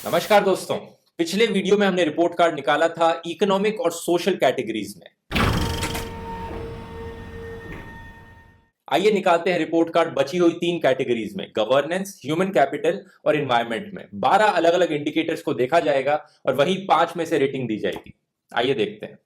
नमस्कार दोस्तों। पिछले वीडियो में हमने रिपोर्ट कार्ड निकाला था इकोनॉमिक और सोशल कैटेगरीज में। आइए निकालते हैं रिपोर्ट कार्ड बची हुई 3 कैटेगरीज में, गवर्नेंस, ह्यूमन कैपिटल और एनवायरनमेंट में। 12 अलग अलग इंडिकेटर्स को देखा जाएगा और वही 5 में से रेटिंग दी जाएगी। आइए देखते हैं।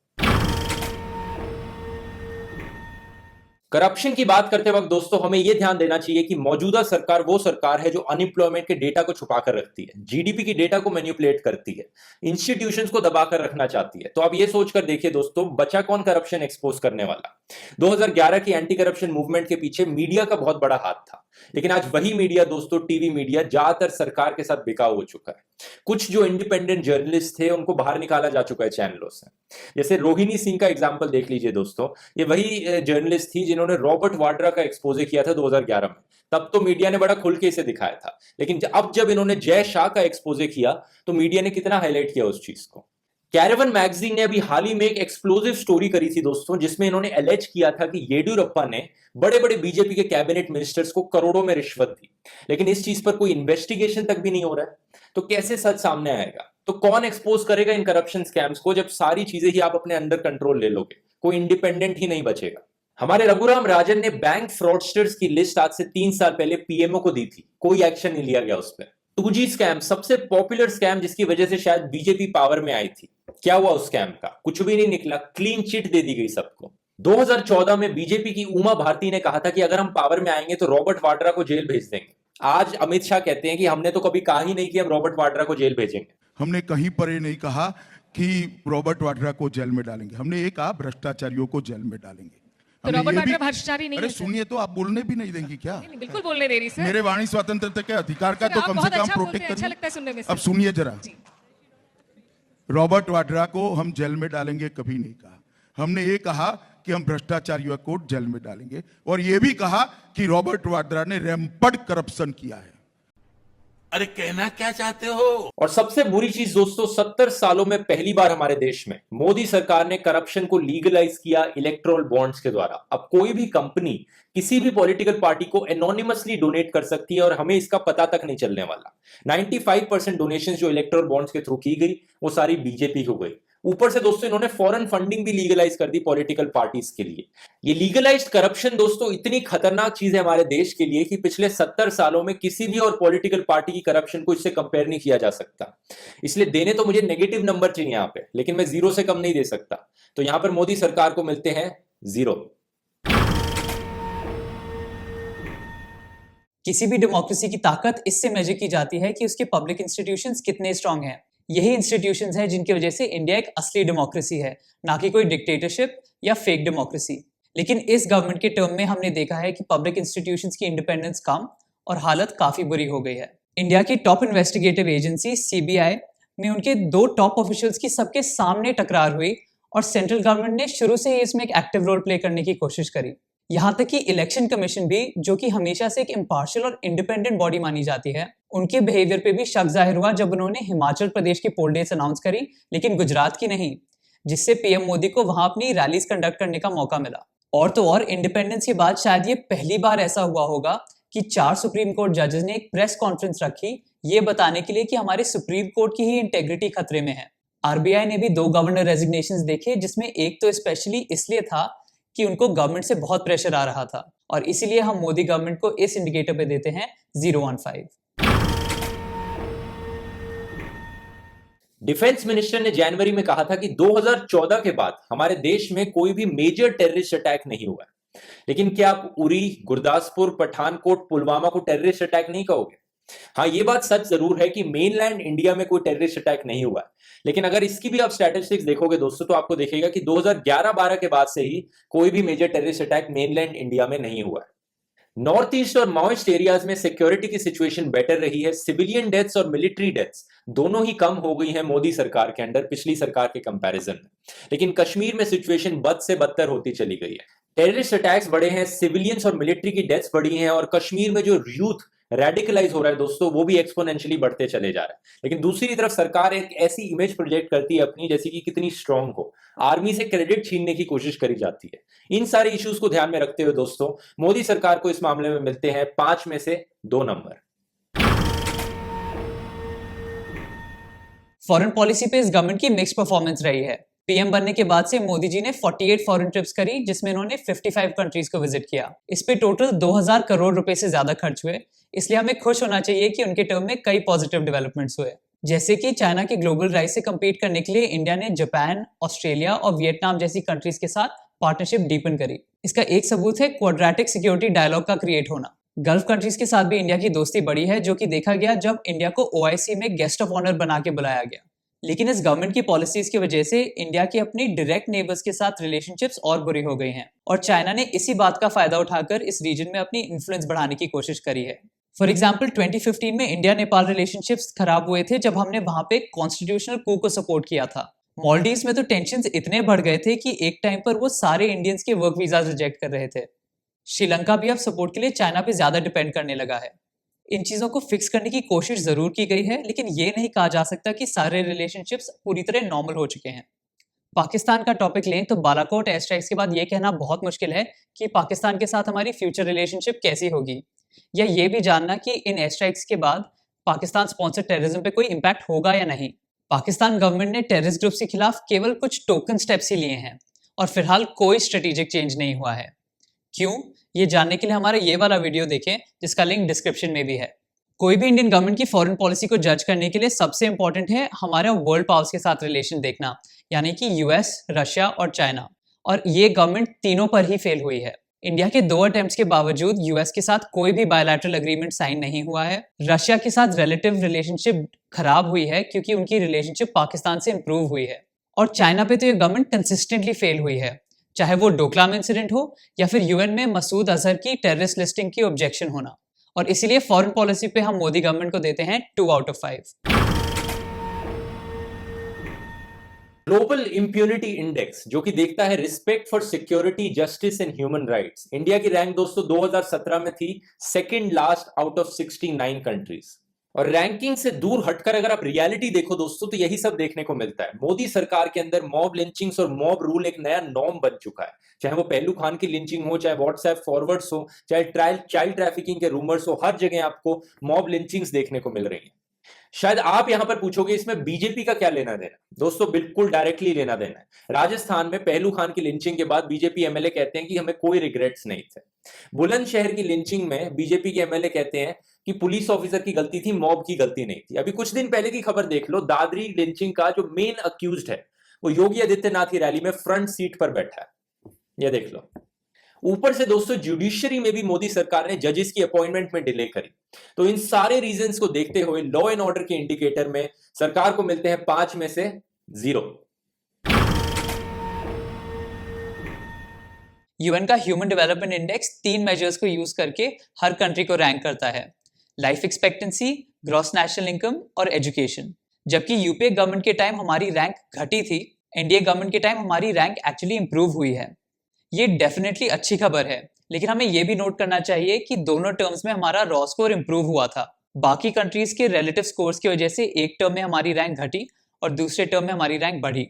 करप्शन की बात करते वक्त दोस्तों हमें यह ध्यान देना चाहिए कि मौजूदा सरकार वो सरकार है जो अनएम्प्लॉयमेंट के डेटा को छुपाकर रखती है, जीडीपी की डेटा को मैनिपुलेट करती है, इंस्टीट्यूशंस को दबाकर रखना चाहती है। तो आप ये सोचकर देखिए दोस्तों, बचा कौन करप्शन एक्सपोज करने वाला। 2011 की एंटी करप्शन मूवमेंट के पीछे मीडिया का बहुत बड़ा हाथ था, लेकिन आज वही मीडिया दोस्तों, टीवी मीडिया, ज्यादातर सरकार के साथ बिकाऊ हो चुका है। कुछ जो इंडिपेंडेंट जर्नलिस्ट थे उनको बाहर निकाला जा चुका है चैनलों से। जैसे रोहिणी सिंह का एग्जाम्पल देख लीजिए दोस्तों, ये वही जर्नलिस्ट थी जिन्होंने रॉबर्ट वाड्रा का एक्सपोजे किया था 2011 में। तब तो मीडिया ने बड़ा खुल के इसे दिखाया था, लेकिन अब जब इन्होंने जय शाह का एक्सपोजे किया तो मीडिया ने कितना हाईलाइट किया उस चीज को। कैरेवन मैगजीन ने अभी हाल ही में एक एक्सप्लोजिव स्टोरी करी थी दोस्तों, जिसमें इन्होंने एलेज किया था कि येडियुरप्पा ने बड़े बड़े बीजेपी के कैबिनेट मिनिस्टर्स को करोड़ों में रिश्वत दी, लेकिन इस चीज पर कोई इन्वेस्टिगेशन तक भी नहीं हो रहा है। तो कैसे सच सामने आएगा? तो कौन एक्सपोज करेगा इन करप्शन स्कैम्स को जब सारी चीजें ही आप अपने अंडर कंट्रोल ले लोगे? कोई इंडिपेंडेंट ही नहीं बचेगा। हमारे रघुराम राजन ने बैंक फ्रॉडस्टर्स की लिस्ट आज से 3 साल पहले पीएमओ को दी थी, कोई एक्शन नहीं लिया गया उस पर। 2G स्कैम सबसे पॉपुलर स्कैम, जिसकी वजह से शायद बीजेपी पावर में आई थी। क्या हुआ उस स्कैम का? कुछ भी नहीं निकला, क्लीन चिट दे दी गई सबको। 2014 में बीजेपी की उमा भारती ने कहा था कि अगर हम पावर में आएंगे तो रॉबर्ट वाड्रा को जेल भेज देंगे। आज अमित शाह कहते हैं कि हमने तो कभी कहा ही नहीं कि हम रॉबर्ट वाड्रा को जेल भेजेंगे। हमने कहीं पर ये नहीं कहा कि रॉबर्ट वाड्रा को जेल में डालेंगे, हमने ये कहा भ्रष्टाचारियों को जेल में डालेंगे। तो रॉबर्ट वाड्रा भ्रष्टाचारी नहीं है। अरे सुनिए तो, आप बोलने भी नहीं देंगी क्या? नहीं, बिल्कुल बोलने दे रही सर। मेरे वाणी स्वतंत्रता के अधिकार का तो कम से कम प्रोटेक्ट अच्छा लगता है सुनने में। अब सुनिए जरा, रॉबर्ट वाड्रा को हम जेल में डालेंगे कभी नहीं कहा। हमने ये कहा कि हम भ्रष्टाचारियों को जेल में डालेंगे, और ये भी कहा कि रॉबर्ट वाड्रा ने रैंपड करप्शन किया है। अरे कहना क्या चाहते हो? और सबसे बुरी चीज दोस्तों, 70 सालों में पहली बार हमारे देश में मोदी सरकार ने करप्शन को लीगलाइज किया इलेक्टोरल बॉन्ड्स के द्वारा। अब कोई भी कंपनी किसी भी पॉलिटिकल पार्टी को एनोनिमसली डोनेट कर सकती है और हमें इसका पता तक नहीं चलने वाला। 95% डोनेशन जो इलेक्टोरल बॉन्ड्स के थ्रू की गई वो सारी बीजेपी को गई। ऊपर से दोस्तों इन्होंने फॉरेन फंडिंग भी लीगलाइज कर दी पॉलिटिकल पार्टीज के लिए। ये लीगलाइज्ड करप्शन दोस्तों इतनी खतरनाक चीज है हमारे देश के लिए कि पिछले 70 सालों में किसी भी और पॉलिटिकल पार्टी की करप्शन को इससे कंपेयर नहीं किया जा सकता। इसलिए देने तो मुझे नेगेटिव नंबर चाहिए यहाँ पे, लेकिन मैं 0 से कम नहीं दे सकता। तो यहां पर मोदी सरकार को मिलते हैं 0। किसी भी डेमोक्रेसी की ताकत इससे मेजर की जाती है कि उसके पब्लिक इंस्टीट्यूशंस कितने स्ट्रांग हैं। यही इंस्टीट्यूशंस हैं जिनकी वजह से इंडिया एक असली डेमोक्रेसी है, ना कि कोई डिक्टेटरशिप या फेक डेमोक्रेसी। लेकिन इस गवर्नमेंट के टर्म में हमने देखा है कि पब्लिक इंस्टीट्यूशंस की इंडिपेंडेंस कम और हालत काफी बुरी हो गई है। इंडिया की टॉप इन्वेस्टिगेटिव एजेंसी सीबीआई में उनके 2 टॉप ऑफिशियल्स की सबके सामने टकरार हुई और सेंट्रल गवर्नमेंट ने शुरू से ही इसमें एक एक्टिव रोल प्ले करने की कोशिश करी। यहाँ तक कि इलेक्शन कमीशन भी, जो कि हमेशा से एक इम्पार्शियल और इंडिपेंडेंट बॉडी मानी जाती है, उनके बिहेवियर पे भी शक जाहिर हुआ जब उन्होंने हिमाचल प्रदेश की पोल डेट्स अनाउंस करी, लेकिन गुजरात की नहीं, जिससे पीएम मोदी को वहां अपनी रैलीज कंडक्ट करने का मौका मिला। और तो और इंडिपेंडेंस के बाद शायद ये पहली बार ऐसा हुआ होगा कि 4 सुप्रीम कोर्ट जजेस ने एक प्रेस कॉन्फ्रेंस रखी ये बताने के लिए कि हमारे सुप्रीम कोर्ट की ही इंटेग्रिटी खतरे में है। आरबीआई ने भी 2 गवर्नर रेजिग्नेशंस देखे, जिसमें एक तो स्पेशली इसलिए था कि उनको गवर्नमेंट से बहुत प्रेशर आ रहा था, और इसीलिए हम मोदी गवर्नमेंट को इस इंडिकेटर पे देते हैं 015। डिफेंस मिनिस्टर ने जनवरी में कहा था कि 2014 के बाद हमारे देश में कोई भी मेजर टेररिस्ट अटैक नहीं हुआ है। लेकिन क्या आप उरी, गुरदासपुर, पठानकोट, पुलवामा को टेररिस्ट अटैक नहीं कहोगे? हाँ, ये बात सच जरूर है कि मेनलैंड इंडिया में कोई टेररिस्ट अटैक नहीं हुआ है, लेकिन अगर इसकी भी आप स्टैटिस्टिक्स देखोगे दोस्तों तो आपको देखेगा कि 2011-12 के बाद से ही कोई भी major terrorist attack mainland India में नहीं हुआ है। नॉर्थ ईस्ट और माओइस्ट एरियाज में सिक्योरिटी की सिचुएशन बेटर रही है। सिविलियन डेथ्स और मिलिट्री डेथ्स दोनों ही कम हो गई हैं मोदी सरकार के अंडर पिछली सरकार के कंपैरिजन में। लेकिन कश्मीर में सिचुएशन बद से बदतर होती चली गई है। टेररिस्ट अटैक्स बढ़े हैं, सिविलियंस और मिलिट्री की डेथ्स बढ़ी हैं, और कश्मीर में जो यूथ रेडिकलाइज हो रहा है दोस्तों वो भी एक्सपोनेंशियली बढ़ते चले जा रहा है। लेकिन दूसरी तरफ सरकार एक ऐसी इमेज प्रोजेक्ट करती है अपनी जैसी कि कितनी स्ट्रांग हो, आर्मी से क्रेडिट छीनने की कोशिश करी जाती है। इन सारे इश्यूज को ध्यान में रखते हुए दोस्तों मोदी सरकार को इस मामले में मिलते हैं 5 में से 2 नंबर। फॉरेन पॉलिसी पे इस गवर्नमेंट की मिक्स परफॉर्मेंस रही है। पीएम बनने के बाद से मोदी जी ने 48 फॉरेन ट्रिप्स करी, जिसमें इन्होंने 55 कंट्रीज को विजिट किया। इस पे टोटल 2000 करोड़ रुपए से ज्यादा खर्च हुए। इसलिए हमें खुश होना चाहिए कि उनके टर्म में कई पॉजिटिव डेवलपमेंट्स हुए, जैसे कि चाइना के ग्लोबल राइज से कम्पीट करने के लिए इंडिया ने जापान, ऑस्ट्रेलिया और वियतनाम जैसी कंट्रीज के साथ पार्टनरशिप डीपन करी। इसका एक सबूत है क्वाड्रेटिक सिक्योरिटी डायलॉग का क्रिएट होना। गल्फ कंट्रीज के साथ भी इंडिया की दोस्ती बढ़ी है, जो कि देखा गया जब इंडिया को ओआईसी में गेस्ट ऑफ ऑनर बना के बुलाया गया। लेकिन इस गवर्नमेंट की पॉलिसीज की वजह से इंडिया की अपनी डायरेक्ट नेबर्स के साथ रिलेशनशिप्स और बुरी हो गई हैं, और चाइना ने इसी बात का फायदा उठाकर इस रीजन में अपनी इन्फ्लुएंस बढ़ाने की कोशिश करी है। फॉर एग्जाम्पल 2015 में इंडिया नेपाल रिलेशनशिप्स खराब हुए थे जब हमने वहां पे कॉन्स्टिट्यूशनल कू को सपोर्ट किया था। मॉलडीव्स में तो टेंशन इतने बढ़ गए थे कि एक टाइम पर वो सारे इंडियंस के वर्क वीजाज रिजेक्ट कर रहे थे। श्रीलंका भी अब सपोर्ट के लिए चाइना पे ज्यादा डिपेंड करने लगा है। इन चीजों को फिक्स करने की कोशिश जरूर की गई है, लेकिन ये नहीं कहा जा सकता कि सारे रिलेशनशिप्स पूरी तरह नॉर्मल हो चुके हैं। पाकिस्तान का टॉपिक लें तो बालाकोट एयर स्ट्राइक्स के बाद ये कहना बहुत मुश्किल है कि पाकिस्तान के साथ हमारी फ्यूचर रिलेशनशिप कैसी होगी, या ये भी जानना कि इन एयर स्ट्राइक्स के बाद पाकिस्तान स्पॉन्सर टेररिज्म पे कोई इम्पैक्ट होगा या नहीं। पाकिस्तान गवर्नमेंट ने टेररिस्ट ग्रुप्स के खिलाफ केवल कुछ टोकन स्टेप्स ही लिए हैं और फिलहाल कोई स्ट्रेटेजिक चेंज नहीं हुआ है। क्यों, ये जानने के लिए हमारा ये वाला वीडियो देखें, जिसका लिंक डिस्क्रिप्शन में भी है। कोई भी इंडियन गवर्नमेंट की फॉरेन पॉलिसी को जज करने के लिए सबसे इंपॉर्टेंट है हमारे वर्ल्ड पावर्स के साथ रिलेशन देखना, यानी कि यूएस, रशिया और चाइना। और ये गवर्नमेंट तीनों पर ही फेल हुई है। इंडिया के 2 अटेम्प्ट्स के बावजूद यूएस के साथ कोई भी बायलैटरल एग्रीमेंट साइन नहीं हुआ है। रशिया के साथ रिलेटिव रिलेशनशिप खराब हुई है क्योंकि उनकी रिलेशनशिप पाकिस्तान से इंप्रूव हुई है। और चाइना पे तो ये गवर्नमेंट कंसिस्टेंटली फेल हुई है, चाहे वो डोकलाम इंसिडेंट हो या फिर यूएन में मसूद अजहर की टेररिस्ट लिस्टिंग की ऑब्जेक्शन होना। और इसीलिए फॉरेन पॉलिसी पे हम मोदी गवर्नमेंट को देते हैं 2 out of 5। Global impunity index, जो कि देखता है respect for security, justice and human rights, India की रैंक दोस्तों 2017 में थी second last out of 69 countries. और रैंकिंग से दूर हटकर अगर आप रियलिटी देखो दोस्तों, तो यही सब देखने को मिलता है। मोदी सरकार के अंदर मॉब लिंचिंग्स और मॉब रूल एक नया नॉर्म बन चुका है। चाहे वो पहलू खान की लिंचिंग हो, चाहे व्हाट्सएप फॉरवर्ड्स हो, चाहे चाइल्ड ट्रैफिकिंग के रूमर्स हो, हर जगह आपको मॉब लिंचिंग्स देखने को मिल रही है। शायद आप यहां पर पूछोगे इसमें बीजेपी का क्या लेना देना। दोस्तों बिल्कुल डायरेक्टली लेना देना है। राजस्थान में पहलू खान की लिंचिंग के बाद बीजेपी एमएलए कहते हैं कि हमें कोई रिग्रेट्स नहीं थे। बुलंदशहर की लिंचिंग में बीजेपी के एमएलए कहते हैं कि पुलिस ऑफिसर की गलती थी, मॉब की गलती नहीं थी। अभी कुछ दिन पहले की खबर देख लो, दादरी लिंचिंग का जो मेन अक्यूज्ड है वो योगी आदित्यनाथ की रैली में फ्रंट सीट पर बैठा है। ये देख लो। ऊपर से दोस्तों जुडिशरी में भी मोदी सरकार ने जजेस की अपॉइंटमेंट में डिले करी। तो इन सारे रीजंस को देखते हुए लॉ एंड ऑर्डर के इंडिकेटर में सरकार को मिलते हैं 5 में से 0। यूएन का ह्यूमन डेवलपमेंट इंडेक्स 3 मेजर्स को यूज करके हर कंट्री को रैंक करता है: life expectancy, gross national income और एजुकेशन। जबकि यूपीए गवर्नमेंट के टाइम हमारी रैंक घटी थी, एनडीए गवर्नमेंट के टाइम हमारी रैंक एक्चुअली इंप्रूव हुई है। ये डेफिनेटली अच्छी खबर है, लेकिन हमें यह भी नोट करना चाहिए कि दोनों टर्म्स में हमारा रॉ स्कोर इंप्रूव हुआ था। बाकी कंट्रीज के रिलेटिव स्कोर्स की वजह से एक टर्म में हमारी रैंक घटी और दूसरे टर्म में हमारी रैंक बढ़ी।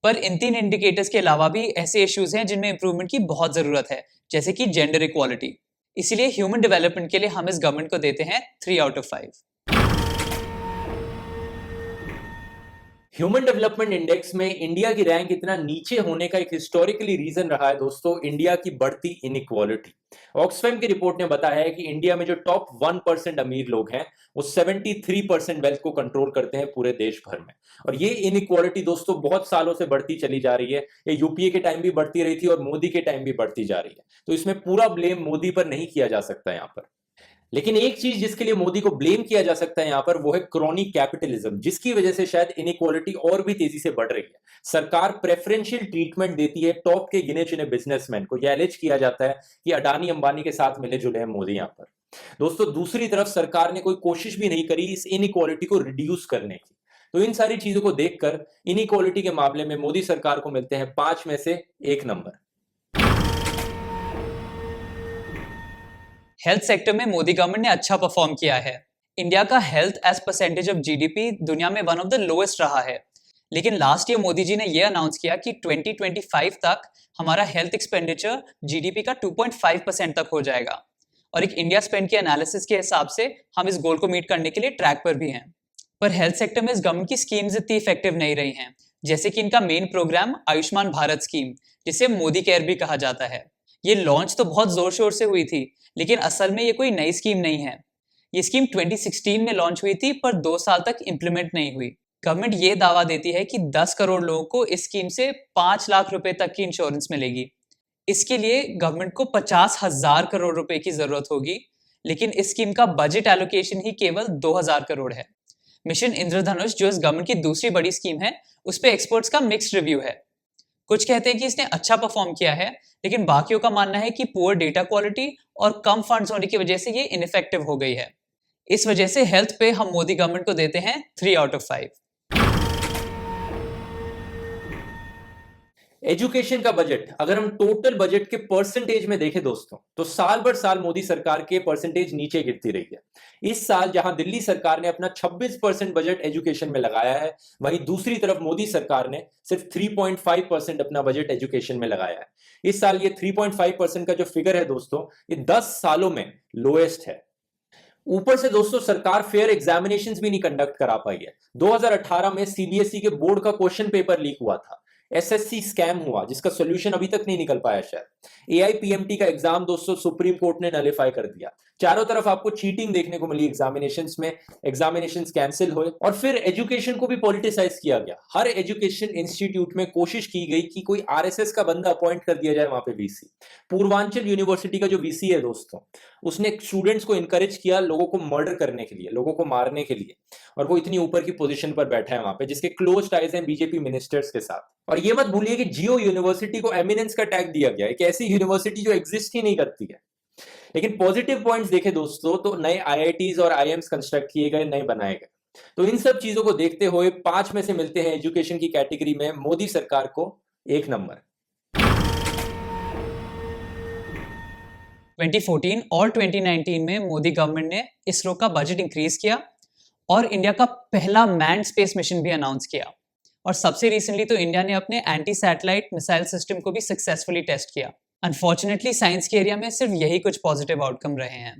पर इन 3 इंडिकेटर्स के अलावा भी ऐसे इश्यूज हैं जिनमें इंप्रूवमेंट की बहुत जरूरत है, जैसे कि जेंडर इक्वालिटी। इसीलिए ह्यूमन डेवलपमेंट के लिए हम इस गवर्नमेंट को देते हैं 3 out of 5। Human development index में इंडिया की रैंक इतना नीचे होने का एक हिस्टोरिकली रीजन रहा है दोस्तों, इंडिया की बढ़ती इनइक्वालिटी। ऑक्सफैम की रिपोर्ट ने बताया है कि इंडिया में जो टॉप 1% अमीर लोग हैं वो 73% वेल्थ को कंट्रोल करते हैं पूरे देश भर में। और ये इनइक्वालिटी दोस्तों बहुत सालों से बढ़ती चली जा रही है। ये यूपीए के टाइम भी बढ़ती रही थी और मोदी के टाइम भी बढ़ती जा रही है। तो इसमें पूरा ब्लेम मोदी पर नहीं किया जा सकता यहाँ पर। लेकिन एक चीज जिसके लिए मोदी को ब्लेम किया जा सकता है यहां पर, वो है क्रॉनिक कैपिटलिज्म, जिसकी वजह से शायद इनइक्वालिटी और भी तेजी से बढ़ रही है। सरकार प्रेफरेंशियल ट्रीटमेंट देती है टॉप के गिने चुने बिजनेसमैन को। यह एलिज किया जाता है कि अडानी अंबानी के साथ मिले जुले हैं मोदी यहां पर। दोस्तों दूसरी तरफ सरकार ने कोई कोशिश भी नहीं करी इस इनइक्वालिटी को रिड्यूस करने की। तो इन सारी चीजों को देखकर इनइक्वालिटी के मामले में मोदी सरकार को मिलते हैं 5 में से 1 नंबर। हेल्थ सेक्टर में मोदी गवर्नमेंट ने अच्छा परफॉर्म किया है। इंडिया का health as percentage of GDP दुनिया में वन ऑफ द लोएस्ट रहा है। लेकिन लास्ट ईयर मोदी जी ने यह अनाउंस किया कि 2025 तक हमारा हेल्थ एक्सपेंडिचर जीडीपी का 2.5% तक हो जाएगा। और एक इंडिया स्पेंड के एनालिसिस के हिसाब से हम इस गोल को मीट करने के लिए ट्रैक पर भी हैं। पर हेल्थ सेक्टर में इस गवर्नमेंट की स्कीम्स इतनी इफेक्टिव नहीं रही हैं, जैसे कि इनका main program Ayushman Bharat scheme, जिसे मोदी केयर भी कहा जाता है। ये लॉन्च तो बहुत जोर शोर से हुई थी, लेकिन असल में ये कोई नई स्कीम नहीं है। ये स्कीम 2016 में लॉन्च हुई थी, पर 2 साल तक इम्प्लीमेंट नहीं हुई। गवर्नमेंट ये दावा देती है कि 10 करोड़ लोगों को इस स्कीम से 5 लाख रुपए तक की इंश्योरेंस मिलेगी। इसके लिए गवर्नमेंट को 50,000 करोड़ रुपए की जरूरत होगी, लेकिन इस स्कीम का बजट एलोकेशन ही केवल 2000 करोड़ है। मिशन इंद्रधनुष, जो इस गवर्नमेंट की दूसरी बड़ी स्कीम है, उस पे एक्सपर्ट्स का मिक्स्ड रिव्यू है। कुछ कहते हैं कि इसने अच्छा परफॉर्म किया है, लेकिन बाकियों का मानना है कि पुअर डेटा क्वालिटी और कम फंड्स होने की वजह से ये इनइफेक्टिव हो गई है। इस वजह से हेल्थ पे हम मोदी गवर्नमेंट को देते हैं 3 आउट ऑफ 5। एजुकेशन का बजट अगर हम टोटल बजट के परसेंटेज में देखें दोस्तों, तो साल भर साल मोदी सरकार के परसेंटेज नीचे गिरती रही है। इस साल जहां दिल्ली सरकार ने अपना 26% बजट एजुकेशन में लगाया है, वहीं दूसरी तरफ मोदी सरकार ने सिर्फ 3.5% अपना बजट एजुकेशन में लगाया है। इस साल ये 3.5% का जो फिगर है दोस्तों, ये 10 सालों में लोएस्ट है। ऊपर से दोस्तों सरकार फेयर एग्जामिनेशंस भी नहीं कंडक्ट करा पाई है। 2018 में सीबीएसई के बोर्ड का क्वेश्चन पेपर लीक हुआ था, एसएससी स्कैम हुआ, जिसका सॉल्यूशन अभी तक नहीं निकल पाया शायद। एआईपीएमटी का एग्जाम दोस्तों सुप्रीम कोर्ट ने नलिफाई कर दिया। चारों तरफ आपको चीटिंग देखने को मिली एग्जामिनेशंस में, एग्जामिनेशंस कैंसिल हुए और फिर एजुकेशन को भी पॉलिटिसाइज किया गया। हर एजुकेशन इंस्टीट्यूट में कोशिश की गई कि कोई आरएसएस का बंदा अपॉइंट कर दिया जाए वहां पे वीसी। पूर्वांचल यूनिवर्सिटी का जो वीसी है दोस्तों, उसने स्टूडेंट्स को इनकरेज किया लोगों को मर्डर करने के लिए, लोगों को मारने के लिए, और वो इतनी ऊपर की पोजीशन पर बैठा है वहां पे, जिसके क्लोज टाइज हैं बीजेपी मिनिस्टर्स के साथ। और ये मत भूलिए कि जियो यूनिवर्सिटी को एमिनेंस का टैग दिया गया, एक ऐसी यूनिवर्सिटी जो एग्जिस्ट ही नहीं करती है। लेकिन पॉजिटिव पॉइंट्स देखें दोस्तों, तो नए आईआईटीज और आईएम्स कंस्ट्रक्ट किए गए, नए बनाए गए। तो इन सब चीजों को देखते हुए 5 में से मिलते हैं एजुकेशन की कैटेगरी में मोदी सरकार को 1 नंबर। 2014 और 2019 में मोदी गवर्नमेंट ने इसरो का बजट इंक्रीज किया और इंडिया का पहला मैन्ड स्पेस मिशन भी अनाउंस किया। और सबसे रिसेंटली तो इंडिया ने अपने एंटी सैटेलाइट मिसाइल सिस्टम को भी सक्सेसफुली टेस्ट किया। अनफॉर्चुनेटली साइंस के एरिया में सिर्फ यही कुछ पॉजिटिव आउटकम रहे हैं।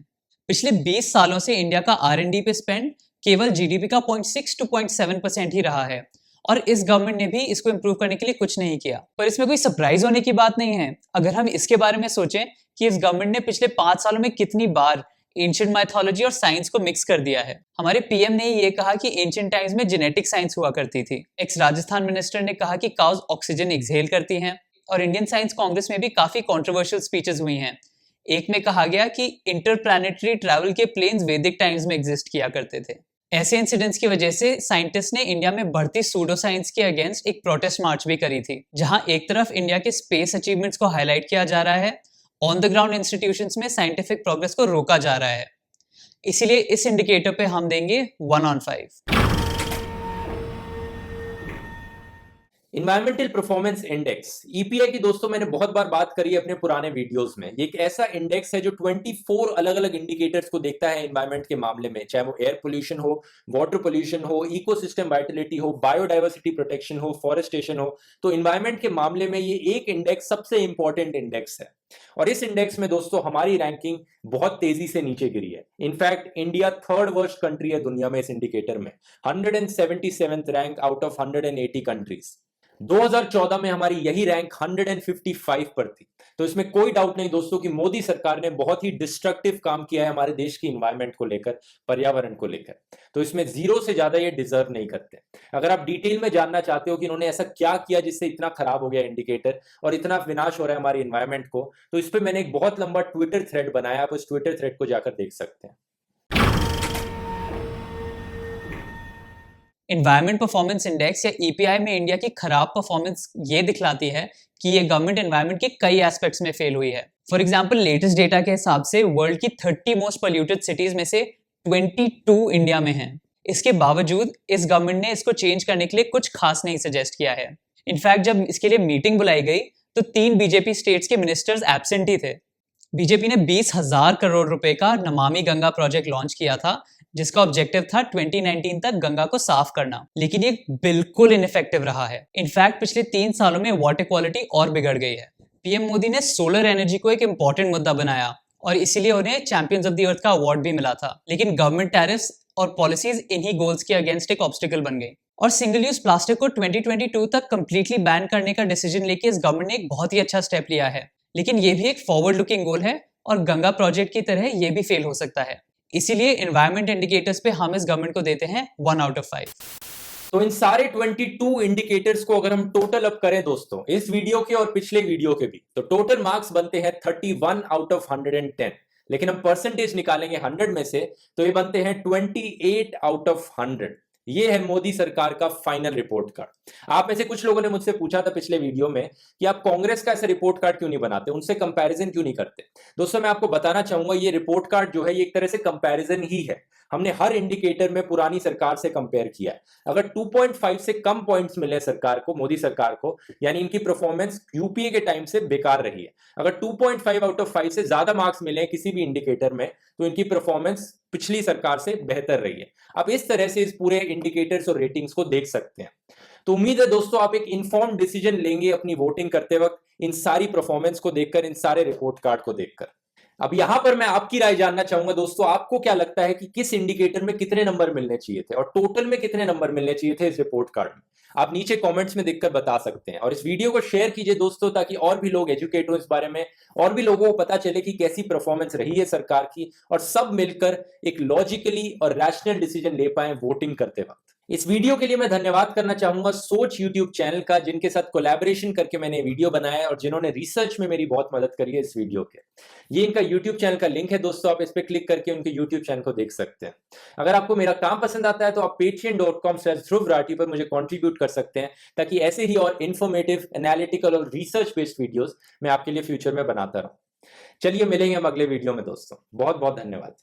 पिछले 20 सालों से इंडिया का R&D पे स्पेंड केवल जीडीपी का 0.6 to 0.7% ही रहा है, और इस गवर्नमेंट ने भी इसको इम्प्रूव करने के लिए कुछ नहीं किया। पर इसमें कोई सरप्राइज होने की बात नहीं है अगर हम इसके बारे में सोचें कि इस गवर्नमेंट ने पिछले 5 सालों में कितनी बार एंशिएंट माइथोलॉजी और साइंस को मिक्स कर दिया है। हमारे पीएम ने ये कहा कि एंशिएंट टाइम्स में जेनेटिक साइंस हुआ करती थी। एक्स राजस्थान मिनिस्टर ने कहा कि काउज ऑक्सीजन एक्सहेल करती हैं, और इंडियन साइंस कांग्रेस में भी काफी कंट्रोवर्शियल स्पीचेस हुई हैं। एक में कहा गया कि इंटरप्लैनेटरी ट्रैवल के प्लेन्स वैदिक टाइम्स में एग्जिस्ट किया करते थे। ऐसे इंसिडेंट्स की वजह से साइंटिस्ट ने इंडिया में बढ़ती सूडो साइंस के अगेंस्ट एक प्रोटेस्ट मार्च भी करी थी, जहां एक तरफ इंडिया के स्पेस अचीवमेंट्स को हाईलाइट किया जा रहा है, ऑन द ग्राउंड इंस्टीट्यूशंस में साइंटिफिक प्रोग्रेस को रोका जा रहा है। इसीलिए इस इंडिकेटर पे हम देंगे 1 on 5। Environmental performance index EPI की दोस्तों मैंने बहुत बार बात करी है अपने पुराने वीडियोस में। ये एक ऐसा इंडेक्स है जो 24 अलग अलग इंडिकेटर्स को देखता है एनवायरनमेंट के मामले में, चाहे वो एयर पोल्यूशन हो, वाटर पोल्यूशन हो, इकोसिस्टम वाइटलिटी हो, बायोडाइवर्सिटी प्रोटेक्शन हो, फॉरेस्टेशन हो। तो एनवायरनमेंट के मामले में ये एक इंडेक्स सबसे इंपॉर्टेंट इंडेक्स है, और इस इंडेक्स में दोस्तों हमारी रैंकिंग बहुत तेजी से नीचे गिरी है। In fact India 3rd worst country है दुनिया में इस इंडिकेटर में, 177th rank out of 180 countries. 2014 में हमारी यही रैंक 155 पर थी। तो इसमें कोई डाउट नहीं दोस्तों कि मोदी सरकार ने बहुत ही डिस्ट्रक्टिव काम किया है हमारे देश की इन्वायरमेंट को लेकर, पर्यावरण को लेकर। तो इसमें 0 से ज्यादा ये डिजर्व नहीं करते। अगर आप डिटेल में जानना चाहते हो कि इन्होंने ऐसा क्या किया जिससे इतना खराब हो गया इंडिकेटर और इतना विनाश हो रहा है हमारी इन्वायरमेंट को, तो इस पर मैंने एक बहुत लंबा ट्विटर थ्रेड बनाया, आप उस ट्विटर थ्रेड को जाकर देख सकते हैं। एनवायरमेंट परफॉर्मेंस इंडेक्स या ईपीआई में इंडिया की खराब परफॉर्मेंस ये दिखलाती है कि ये गवर्नमेंट एनवायरनमेंट के कई एस्पेक्ट्स में फेल हुई है। फॉर एग्जांपल लेटेस्ट डेटा के हिसाब से वर्ल्ड की 30 मोस्ट पोल्यूटेड सिटीज में से 22 इंडिया में हैं। इसके बावजूद इस गवर्नमेंट ने इसको चेंज करने के लिए कुछ खास नहीं सजेस्ट किया है। इनफैक्ट जब इसके लिए मीटिंग बुलाई गई तो 3 बीजेपी स्टेट्स के मिनिस्टर्स एब्सेंट ही थे। बीजेपी ने 20,000 करोड़ रुपए का नमामि गंगा प्रोजेक्ट लॉन्च किया था, जिसका ऑब्जेक्टिव था 2019 तक गंगा को साफ करना, लेकिन ये बिल्कुल इनइफेक्टिव रहा है। इनफैक्ट पिछले 3 सालों में वाटर क्वालिटी और बिगड़ गई है। पीएम मोदी ने सोलर एनर्जी को एक इंपॉर्टेंट मुद्दा बनाया और इसीलिए उन्हें चैंपियंस ऑफ द अर्थ का अवार्ड भी मिला था। लेकिन गवर्नमेंट टैरिफ्स और पॉलिसीज इन्हीं गोल्स के अगेंस्ट एक ऑब्स्टिकल बन गई। और सिंगल यूज प्लास्टिक को 2022 तक कंप्लीटली बैन करने का डिसीजन लेके इस गवर्नमेंट ने एक बहुत ही अच्छा स्टेप लिया है, लेकिन ये भी एक फॉरवर्ड लुकिंग गोल है और गंगा प्रोजेक्ट की तरह ये भी फेल हो सकता है। इसीलिए एनवायरमेंट इंडिकेटर्स पे हम इस गवर्नमेंट को देते हैं 1 out of 5। तो इन सारे 22 इंडिकेटर्स को अगर हम टोटल अप करें दोस्तों, इस वीडियो के और पिछले वीडियो के भी, तो टोटल मार्क्स बनते हैं 31 out of 110। लेकिन हम परसेंटेज निकालेंगे 100 में से, तो ये बनते हैं 28 out of 100। ये है मोदी सरकार का फाइनल रिपोर्ट कार्ड। आप में से कुछ लोगों ने मुझसे पूछा था पिछले वीडियो में कि आप कांग्रेस का ऐसा रिपोर्ट कार्ड क्यों नहीं बनाते, उनसे कंपैरिजन क्यों नहीं करते। दोस्तों मैं आपको बताना चाहूंगा, ये रिपोर्ट कार्ड जो है ये एक तरह से कंपैरिजन ही है। हमने हर इंडिकेटर में पुरानी सरकार से कंपेयर किया है। अगर 2.5 से कम पॉइंट्स मिले सरकार को, मोदी सरकार को, यानी इनकी परफॉर्मेंस यूपीए के टाइम से बेकार रही है। अगर 2.5 out of 5 से ज्यादा मार्क्स मिले किसी भी इंडिकेटर में, तो इनकी परफॉर्मेंस पिछली सरकार से बेहतर रही है। आप इस तरह से इस पूरे इंडिकेटर्स और रेटिंग्स को देख सकते हैं। तो उम्मीद है दोस्तों आप एक इन्फॉर्म्ड डिसीजन लेंगे अपनी वोटिंग करते वक्त, इन सारी परफॉर्मेंस को देखकर, इन सारे रिपोर्ट कार्ड को देखकर। अब यहां पर मैं आपकी राय जानना चाहूंगा दोस्तों, आपको क्या लगता है कि किस इंडिकेटर में कितने नंबर मिलने चाहिए थे और टोटल में कितने नंबर मिलने चाहिए थे इस रिपोर्ट कार्ड में? आप नीचे कमेंट्स में देखकर बता सकते हैं। और इस वीडियो को शेयर कीजिए दोस्तों, ताकि और भी लोग एजुकेट हो इस बारे में, और भी लोगों को पता चले कि कैसी परफॉर्मेंस रही है सरकार की, और सब मिलकर एक लॉजिकली और रैशनल डिसीजन ले पाए वोटिंग करते वक्त। इस वीडियो के लिए मैं धन्यवाद करना चाहूंगा सोच यूट्यूब चैनल का, जिनके साथ कोलैबोरेशन करके मैंने वीडियो बनाया है और जिन्होंने रिसर्च में मेरी बहुत मदद करी है इस वीडियो के। ये इनका यूट्यूब चैनल का लिंक है दोस्तों, आप इस पे क्लिक करके उनके यूट्यूब चैनल को देख सकते हैं। अगर आपको मेरा काम पसंद आता है तो आप patreon.com/ध्रुव राठी पर मुझे कंट्रीब्यूट कर सकते हैं, ताकि ऐसे ही और इन्फॉर्मेटिव, एनालिटिकल और रिसर्च बेस्ड वीडियोस मैं आपके लिए फ्यूचर में बनाता रहूं। चलिए मिलेंगे हम अगले वीडियो में दोस्तों। बहुत बहुत धन्यवाद।